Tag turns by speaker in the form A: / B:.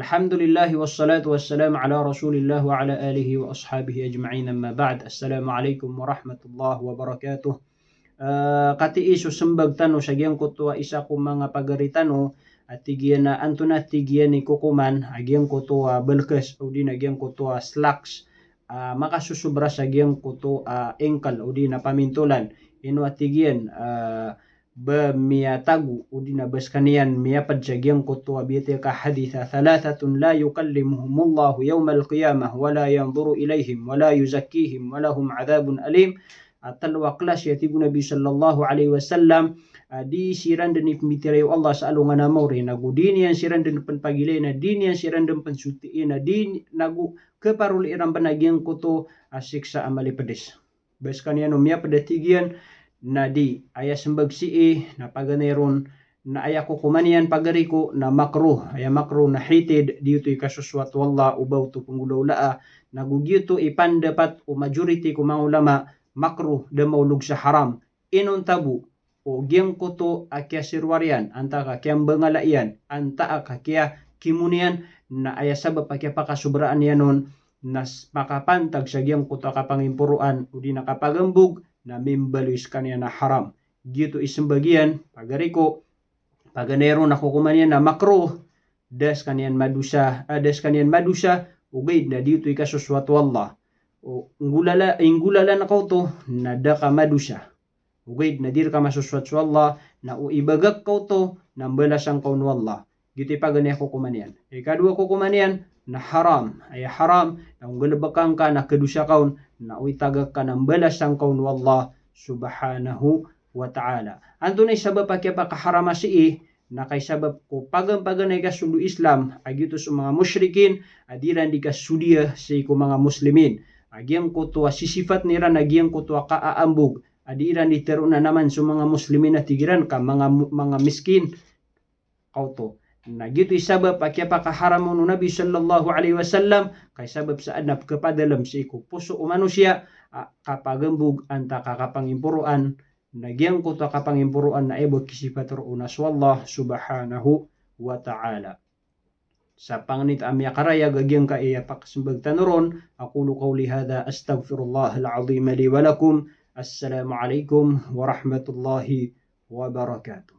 A: Alhamdulillah wassalatu wassalamu ala Rasulillah wa ala alihi wa ashabihi ajma'in amma ba'd. Assalamualaikum warahmatullahi wabarakatuh. Kati isu sembag tano sa giyang kutua isa ko mga pagaritano at tigiyan na antuna tigiyan ni kukuman agiyang kutua belkes o di na giyang kutua slacks makasusubra sa giyang kutua engkal o di na pamintulan ino at tigiyan بمياتاغو ودينا بسكنيان ميابد جاجين قطوة بيتك حديثة ثلاثة لا يكلمهم الله يوم القيامة ولا ينظر إليهم ولا يزكيهم ولهم عذاب أليم التلوى قلاش يتيب نبي صلى الله عليه وسلم di siran dan ipmitirayo Allah sa alungan na mauri nagu dini yang siran dan penpagilay na dini yang siran dan pensutiin na dini nagu keparuli iram panagian kuto asiksa amali pedes beskanian umya pedatigian na di aya sembag na paganeron na aya kukumanian pagariko na makruh aya makruh na hated dito ikasuswat wallah ubaw to pengulawlaa nagugito ipandapat o majority ko mga ulama makruh da maulog sa haram inon tabu o giyang kuto akya sirwarian anta ka kiyang bangalaian anta ka kya kimunian na aya sabab akya pakasubraan yanon nas makapantag sa giyang kuto kapangimpuruan o di nakapagambog na mimbalis kanya na haram. Gitu isembagian pagariko paganero na kukumanian na makruh das kanyan madusa ugay na dito ikasuswat wallah o ingulala na kauto na da ka madusa ugay na dir ka masuswat wallah na uibagak kauto na balasang kaun wallah gitu pagane kukumanian ikadua kukumanian na haram ay haram na galabakang ka na kedusa kaun na uitagak ka ng balasang kaun wallah subhanahu wa ta'ala. Anto na sabab pakya pakaharamasi na kay sabab ko pagan-paganay ka sundu Islam agito sa mga musyrikin adiran di ka sudiya sa ko mga muslimin. Agyang ko tuwa sisifat nira nagyang ko tuwa kaaambog adiran di tero na naman sa mga muslimin na tigiran ka mga miskin kauto. Nagito isabab akya pakaharam no Nabi sallallahu alaihi wasallam kay sabab sa adnap kapadalam sa iko puso o manusia kapagambug anta kakapangimpuruan nagyang ko ta kapangimpuruan na ebo kisifat ruunas wallah subhanahu wa ta'ala. Sa pangnit amya karaya gagyang ka iya pakasembag tanuron aqulu qawli hadha astaghfirullah al-azim li wa lakum. Assalamu alaikum warahmatullahi wabarakatuh.